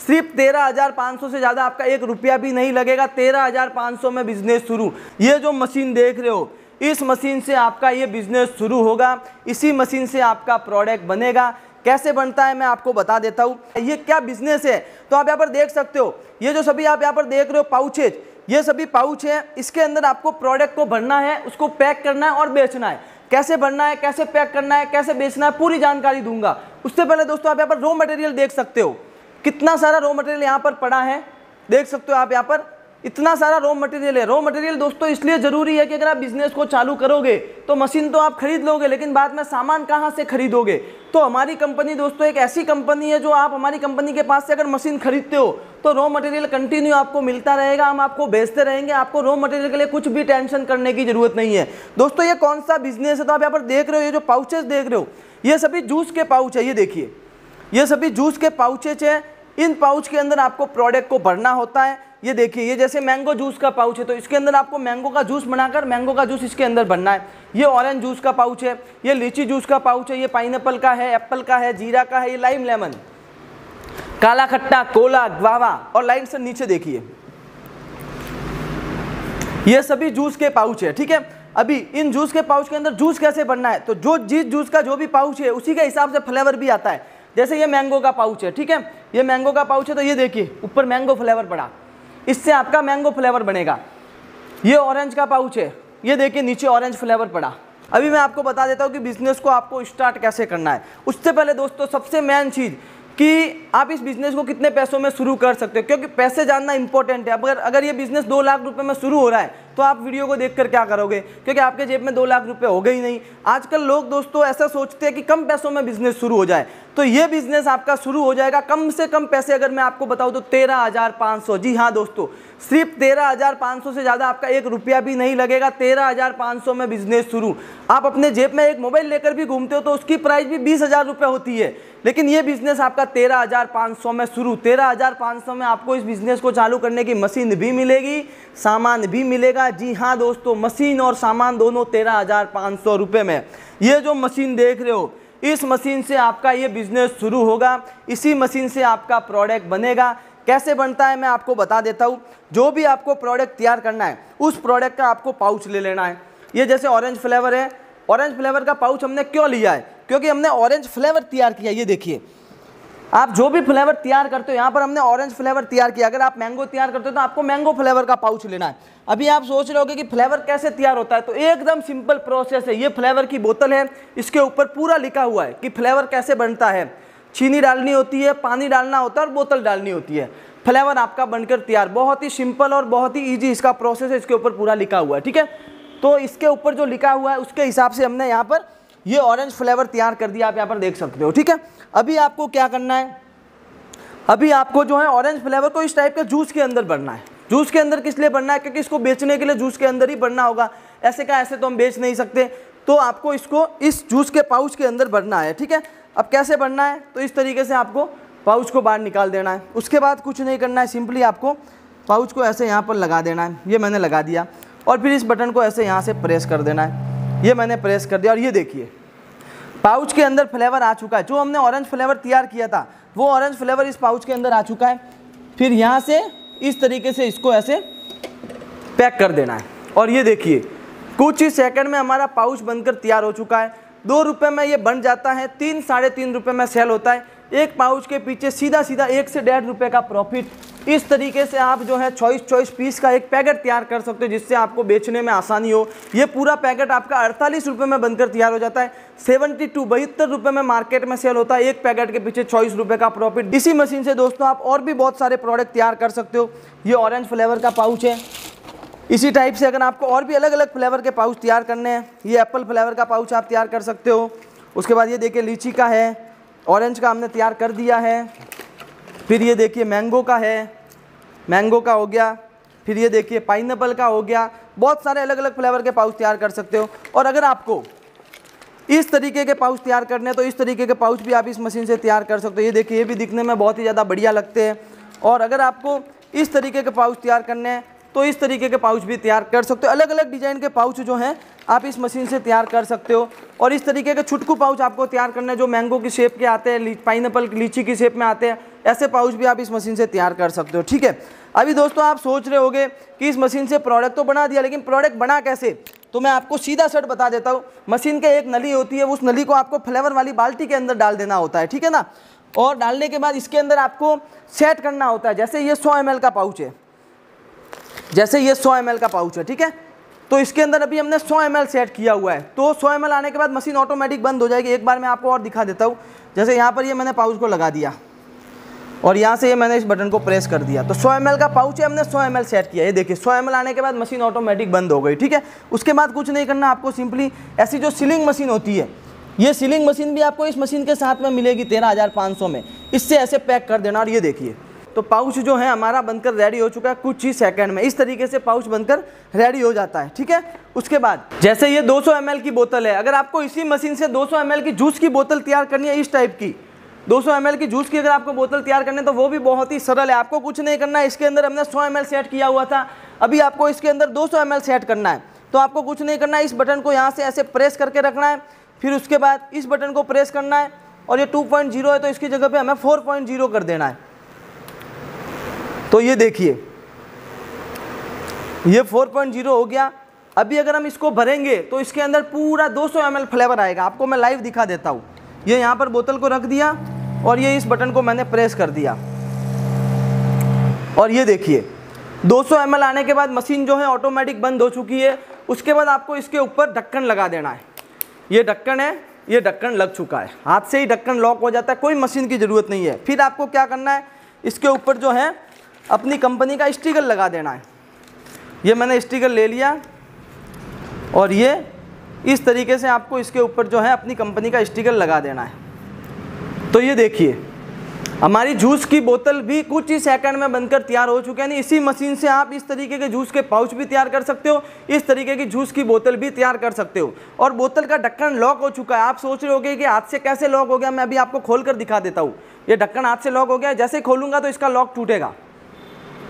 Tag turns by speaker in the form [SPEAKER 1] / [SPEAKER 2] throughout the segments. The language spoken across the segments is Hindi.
[SPEAKER 1] सिर्फ 13,500 से ज़्यादा आपका 1 रुपया भी नहीं लगेगा। 13,500 में बिजनेस शुरू। ये जो मशीन देख रहे हो, इस मशीन से आपका ये बिजनेस शुरू होगा। इसी मशीन से आपका प्रोडक्ट बनेगा। कैसे बनता है मैं आपको बता देता हूँ। ये क्या बिजनेस है, तो आप यहाँ पर देख सकते हो, ये जो सभी आप यहाँ पर देख रहे हो पाउचेज, ये सभी पाउच है। इसके अंदर आपको प्रोडक्ट को भरना है, उसको पैक करना है और बेचना है। कैसे भरना है, कैसे पैक करना है, कैसे बेचना है, पूरी जानकारी दूंगा। उससे पहले दोस्तों आप यहाँ पर रॉ मटेरियल देख सकते हो, कितना सारा रॉ मटेरियल यहाँ पर पड़ा है। देख सकते हो आप यहाँ पर इतना सारा रॉ मटेरियल है। रॉ मटेरियल दोस्तों इसलिए जरूरी है कि अगर आप बिजनेस को चालू करोगे तो मशीन तो आप खरीद लोगे, लेकिन बाद में सामान कहाँ से खरीदोगे। तो हमारी कंपनी दोस्तों एक ऐसी कंपनी है जो आप हमारी कंपनी के पास से अगर मशीन खरीदते हो तो रॉ मटेरियल कंटिन्यू आपको मिलता रहेगा, हम आपको भेजते रहेंगे। आपको रॉ मटेरियल के लिए कुछ भी टेंशन करने की जरूरत नहीं है। दोस्तों ये कौन सा बिजनेस है, तो आप यहाँ पर देख रहे हो, ये जो पाउचेस देख रहे हो, ये सभी जूस के पाउच है। ये देखिए, ये सभी जूस के पाउचेज है। इन पाउच के अंदर आपको प्रोडक्ट को भरना होता है। ये देखिए, ये जैसे मैंगो जूस का पाउच है, तो इसके अंदर आपको मैंगो का जूस बनाकर मैंगो का जूस इसके अंदर भरना है। ये ऑरेंज जूस का पाउच है, ये लीची जूस का पाउच है, ये पाइनएप्पल का है, एप्पल का है, जीरा का है, ये लाइम लेमन, काला खट्टा, कोला, ग्वावा, और लाइन से नीचे देखिए, ये सभी जूस के पाउच है। ठीक है, अभी इन जूस के पाउच के अंदर जूस कैसे बनना है, तो जो जिस जूस का जो भी पाउच है उसी के हिसाब से फ्लेवर भी आता है। जैसे ये मैंगो का पाउच है, ठीक है, ये मैंगो का पाउच है, तो ये देखिए ऊपर मैंगो फ्लेवर पड़ा, इससे आपका मैंगो फ्लेवर बनेगा। ये ऑरेंज का पाउच है, ये देखिए नीचे ऑरेंज फ्लेवर पड़ा। अभी मैं आपको बता देता हूँ कि बिजनेस को आपको स्टार्ट कैसे करना है। उससे पहले दोस्तों सबसे मेन चीज़ कि आप इस बिजनेस को कितने पैसों में शुरू कर सकते हो, क्योंकि पैसे जानना इंपॉर्टेंट है। अगर ये बिजनेस 2 लाख रुपए में शुरू हो रहा है तो आप वीडियो को देखकर क्या करोगे, क्योंकि आपके जेब में 2 लाख रुपए हो गए ही नहीं। आजकल लोग दोस्तों ऐसा सोचते हैं कि कम पैसों में बिजनेस शुरू हो जाए, तो ये बिजनेस आपका शुरू हो जाएगा कम से कम पैसे अगर मैं आपको बताऊं तो 13,500। जी हाँ दोस्तों, सिर्फ 13,500 से ज़्यादा आपका 1 रुपया भी नहीं लगेगा। 13,500 में बिजनेस शुरू। आप अपने जेब में एक मोबाइल लेकर भी घूमते हो तो उसकी प्राइस भी 20,000 रुपये होती है, लेकिन ये बिजनेस आपका 13,500 में शुरू। 13,500 में आपको इस बिजनेस को चालू करने की मशीन भी मिलेगी, सामान भी मिलेगा। जी हाँ दोस्तों, मशीन और सामान दोनों 13,500 रुपये में। ये जो मशीन देख रहे हो, इस मशीन से आपका ये बिजनेस शुरू होगा। इसी मशीन से आपका प्रोडक्ट बनेगा। कैसे बनता है मैं आपको बता देता हूँ। जो भी आपको प्रोडक्ट तैयार करना है उस प्रोडक्ट का आपको पाउच ले लेना है। ये जैसे ऑरेंज फ्लेवर है, ऑरेंज फ्लेवर का पाउच हमने क्यों लिया है, क्योंकि हमने ऑरेंज फ्लेवर तैयार किया। ये देखिए, आप जो भी फ्लेवर तैयार करते हो, यहाँ पर हमने ऑरेंज फ्लेवर तैयार किया। अगर आप मैंगो तैयार करते हो तो आपको मैंगो फ्लेवर का पाउच लेना है। अभी आप सोच रहे होगे कि फ्लेवर कैसे तैयार होता है, तो एकदम सिंपल प्रोसेस है। ये फ्लेवर की बोतल है, इसके ऊपर पूरा लिखा हुआ है कि फ्लेवर कैसे बनता है। चीनी डालनी होती है, पानी डालना होता है और बोतल डालनी होती है। फ्लेवर आपका बनकर तैयार। बहुत ही सिंपल और बहुत ही ईजी इसका प्रोसेस है। इसके ऊपर पूरा लिखा हुआ है, ठीक है। तो इसके ऊपर जो लिखा हुआ है उसके हिसाब से हमने यहाँ पर ये ऑरेंज फ्लेवर तैयार कर दिया। आप यहाँ पर देख सकते हो, ठीक है। अभी आपको क्या करना है, अभी आपको जो है ऑरेंज फ्लेवर को इस टाइप के जूस के अंदर भरना है। जूस के अंदर किस लिए भरना है, क्योंकि इसको बेचने के लिए जूस के अंदर ही भरना होगा। ऐसे का ऐसे तो हम बेच नहीं सकते, तो आपको इसको इस जूस के पाउच के अंदर भरना है, ठीक है। अब कैसे भरना है, तो इस तरीके से आपको पाउच को बाहर निकाल देना है। उसके बाद कुछ नहीं करना है, सिंपली आपको पाउच को ऐसे यहाँ पर लगा देना है। ये मैंने लगा दिया, और फिर इस बटन को ऐसे यहाँ से प्रेस कर देना है। ये मैंने प्रेस कर दिया, और ये देखिए पाउच के अंदर फ्लेवर आ चुका है। जो हमने ऑरेंज फ्लेवर तैयार किया था वो ऑरेंज फ्लेवर इस पाउच के अंदर आ चुका है। फिर यहाँ से इस तरीके से इसको ऐसे पैक कर देना है, और ये देखिए कुछ ही सेकंड में हमारा पाउच बनकर तैयार हो चुका है। 2 रुपये में ये बन जाता है, 3 साढ़े 3 रुपये में सेल होता है। एक पाउच के पीछे सीधा 1 से 1.5 रुपये का प्रॉफिट। इस तरीके से आप जो है चॉइस पीस का एक पैकेट तैयार कर सकते हो, जिससे आपको बेचने में आसानी हो। ये पूरा पैकेट आपका 48 रुपये में बनकर तैयार हो जाता है। 72 रुपये में मार्केट में सेल होता है। एक पैकेट के पीछे 24 रुपये का प्रॉफिट। इसी मशीन से दोस्तों आप और भी बहुत सारे प्रोडक्ट तैयार कर सकते हो। ये ऑरेंज फ्लेवर का पाउच है। इसी टाइप से अगर आपको और भी अलग अलग फ्लेवर के पाउच तैयार करने हैं, ये एप्पल फ्लेवर का पाउच आप तैयार कर सकते हो। उसके बाद ये देखिए लीची का है, ऑरेंज का हमने तैयार कर दिया है। फिर ये देखिए मैंगो का है, मैंगो का हो गया। फिर ये देखिए पाइनएप्पल का हो गया। बहुत सारे अलग अलग फ्लेवर के पाउच तैयार कर सकते हो। और अगर आपको इस तरीके के पाउच तैयार करने हैं तो इस तरीके के पाउच भी आप इस मशीन से तैयार कर सकते हो। ये देखिए, ये भी दिखने में बहुत ही ज़्यादा बढ़िया लगते हैं। और अगर आपको इस तरीके के पाउच तैयार करने हैं तो इस तरीके के पाउच भी तैयार कर सकते हो। अलग अलग डिजाइन के पाउच जो हैं आप इस मशीन से तैयार कर सकते हो। और इस तरीके के छुटकू पाउच आपको तैयार करने हैं जो मैंगो की शेप के आते हैं, पाइनएप्पल लीची की शेप में आते हैं। ऐसे पाउच भी आप इस मशीन से तैयार कर सकते हो। ठीक है, अभी दोस्तों आप सोच रहे होगे कि इस मशीन से प्रोडक्ट तो बना दिया, लेकिन प्रोडक्ट बना कैसे? तो मैं आपको सीधा सेट बता देता हूँ। मशीन के एक नली होती है, उस नली को आपको फ्लेवर वाली बाल्टी के अंदर डाल देना होता है, ठीक है ना। और डालने के बाद इसके अंदर आपको सेट करना होता है। जैसे ये 100 ml का पाउच है, जैसे ये 100 ml का पाउच है, ठीक है। तो इसके अंदर अभी हमने 100 ml सेट किया हुआ है। तो 100 ml आने के बाद मशीन ऑटोमेटिक बंद हो जाएगी। एक बार मैं आपको और दिखा देता हूँ। जैसे यहाँ पर ये मैंने पाउच को लगा दिया और यहाँ से ये मैंने इस बटन को प्रेस कर दिया, तो 100 ml का पाउच है, हमने 100 ml सेट किया। ये देखिए 100 ml आने के बाद मशीन ऑटोमेटिक बंद हो गई, ठीक है। उसके बाद कुछ नहीं करना आपको, सिंपली ऐसी जो सीलिंग मशीन होती है, ये सीलिंग मशीन भी आपको इस मशीन के साथ में मिलेगी 13,500 में। इससे ऐसे पैक कर देना। और ये देखिए, तो पाउच जो है हमारा बनकर रेडी हो चुका है कुछ ही सेकंड में। इस तरीके से पाउच बनकर रेडी हो जाता है, ठीक है। उसके बाद जैसे ये 200 ml की बोतल है, अगर आपको इसी मशीन से 200 ml की जूस की बोतल तैयार करनी है, इस टाइप की 200 ml की जूस की अगर आपको बोतल तैयार करनी है, तो वो भी बहुत ही सरल है। आपको कुछ नहीं करना है। इसके अंदर हमने 100 ml सेट किया हुआ था, अभी आपको इसके अंदर 200 ml सेट करना है। तो आपको कुछ नहीं करना है, इस बटन को यहाँ से ऐसे प्रेस करके रखना है, फिर उसके बाद इस बटन को प्रेस करना है। और ये 2.0 है, तो इसकी जगह पे हमें 4.0 कर देना है। तो ये देखिए, ये 4.0 हो गया। अभी अगर हम इसको भरेंगे तो इसके अंदर पूरा 200 ml फ्लेवर आएगा। आपको मैं लाइव दिखा देता हूँ। ये यहाँ पर बोतल को रख दिया और ये इस बटन को मैंने प्रेस कर दिया और ये देखिए 200 ml आने के बाद मशीन जो है ऑटोमेटिक बंद हो चुकी है। उसके बाद आपको इसके ऊपर ढक्कन लगा देना है। ये ढक्कन है, ये ढक्कन लग चुका है, हाथ से ही ढक्कन लॉक हो जाता है, कोई मशीन की ज़रूरत नहीं है। फिर आपको क्या करना है, इसके ऊपर जो है अपनी कंपनी का स्टिकर लगा देना है। ये मैंने स्टिकर ले लिया और ये इस तरीके से आपको इसके ऊपर जो है अपनी कंपनी का स्टिकर लगा देना है। तो ये देखिए हमारी जूस की बोतल भी कुछ ही सेकंड में बनकर तैयार हो चुकी है। यानी इसी मशीन से आप इस तरीके के जूस के पाउच भी तैयार कर सकते हो, इस तरीके की जूस की बोतल भी तैयार कर सकते हो। और बोतल का ढक्कन लॉक हो चुका है। आप सोच रहे होगे कि हाथ से कैसे लॉक हो गया, मैं अभी आपको खोल कर दिखा देता हूँ। ये ढक्कन हाथ से लॉक हो गया, जैसे खोलूँगा तो इसका लॉक टूटेगा।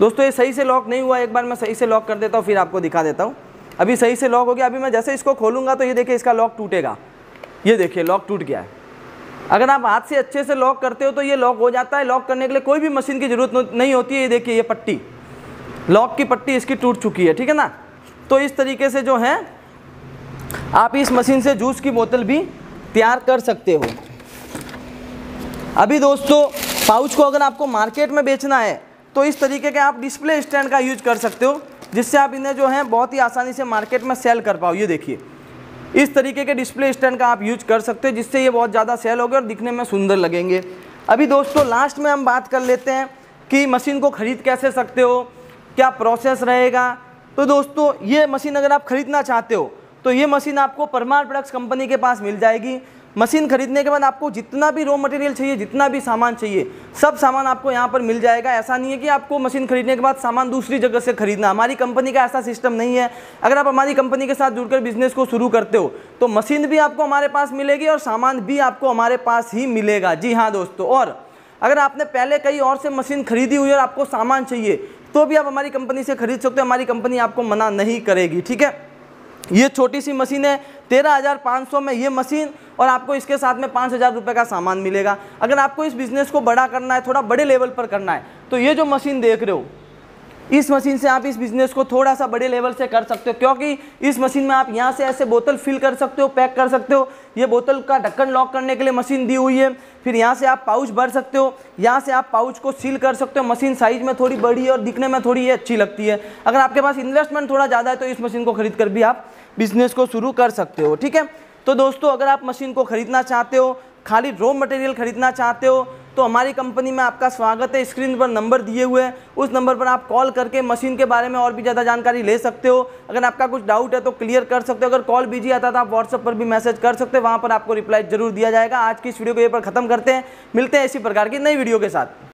[SPEAKER 1] दोस्तों ये सही से लॉक नहीं हुआ, एक बार मैं सही से लॉक कर देता हूँ, फिर आपको दिखा देता हूँ। अभी सही से लॉक हो गया। अभी मैं जैसे इसको खोलूँगा तो ये देखिए इसका लॉक टूटेगा। ये देखिए लॉक टूट गया है। अगर आप हाथ से अच्छे से लॉक करते हो तो ये लॉक हो जाता है। लॉक करने के लिए कोई भी मशीन की ज़रूरत नहीं होती है। ये देखिए ये पट्टी, लॉक की पट्टी इसकी टूट चुकी है, ठीक है ना। तो इस तरीके से जो है आप इस मशीन से जूस की बोतल भी तैयार कर सकते हो। अभी दोस्तों पाउच को अगर आपको मार्केट में बेचना है तो इस तरीके के आप डिस्प्ले स्टैंड का यूज कर सकते हो, जिससे आप इन्हें जो है बहुत ही आसानी से मार्केट में सेल कर पाओ। ये देखिए इस तरीके के डिस्प्ले स्टैंड का आप यूज कर सकते हो, जिससे ये बहुत ज़्यादा सेल होंगे और दिखने में सुंदर लगेंगे। अभी दोस्तों लास्ट में हम बात कर लेते हैं कि मशीन को ख़रीद कैसे सकते हो, क्या प्रोसेस रहेगा। तो दोस्तों ये मशीन अगर आप ख़रीदना चाहते हो तो ये मशीन आपको परमार प्रोडक्ट्स कंपनी के पास मिल जाएगी। मशीन खरीदने के बाद आपको जितना भी रॉ मटेरियल चाहिए, जितना भी सामान चाहिए, सब सामान आपको यहाँ पर मिल जाएगा। ऐसा नहीं है कि आपको मशीन खरीदने के बाद सामान दूसरी जगह से खरीदना। हमारी कंपनी का ऐसा सिस्टम नहीं है। अगर आप हमारी कंपनी के साथ जुड़कर बिजनेस को शुरू करते हो तो मशीन भी आपको हमारे पास मिलेगी और सामान भी आपको हमारे पास ही मिलेगा। जी हाँ दोस्तों, और अगर आपने पहले कहीं और से मशीन खरीदी हुई और आपको सामान चाहिए तो भी आप हमारी कंपनी से खरीद सकते हो। हमारी कंपनी आपको मना नहीं करेगी, ठीक है। ये छोटी सी मशीन है 13,500 में ये मशीन, और आपको इसके साथ में 5,000 रुपये का सामान मिलेगा। अगर आपको इस बिज़नेस को बड़ा करना है, थोड़ा बड़े लेवल पर करना है, तो ये जो मशीन देख रहे हो, इस मशीन से आप इस बिज़नेस को थोड़ा सा बड़े लेवल से कर सकते हो। क्योंकि इस मशीन में आप यहाँ से ऐसे बोतल फिल कर सकते हो, पैक कर सकते हो। ये बोतल का ढक्कन लॉक करने के लिए मशीन दी हुई है। फिर यहाँ से आप पाउच भर सकते हो, यहाँ से आप पाउच को सील कर सकते हो। मशीन साइज में थोड़ी बड़ी है और दिखने में थोड़ी ये अच्छी लगती है। अगर आपके पास इन्वेस्टमेंट थोड़ा ज़्यादा है तो इस मशीन को खरीद कर भी आप बिज़नेस को शुरू कर सकते हो, ठीक है। तो दोस्तों अगर आप मशीन को खरीदना चाहते हो, खाली रॉ मटेरियल खरीदना चाहते हो, तो हमारी कंपनी में आपका स्वागत है। स्क्रीन पर नंबर दिए हुए हैं, उस नंबर पर आप कॉल करके मशीन के बारे में और भी ज़्यादा जानकारी ले सकते हो। अगर आपका कुछ डाउट है तो क्लियर कर सकते हो। अगर कॉल बिजी आता तो आप व्हाट्सएप पर भी मैसेज कर सकते हो, वहाँ पर आपको रिप्लाई जरूर दिया जाएगा। आज की इस वीडियो को यहीं पर खत्म करते हैं, मिलते हैं इसी प्रकार की नई वीडियो के साथ।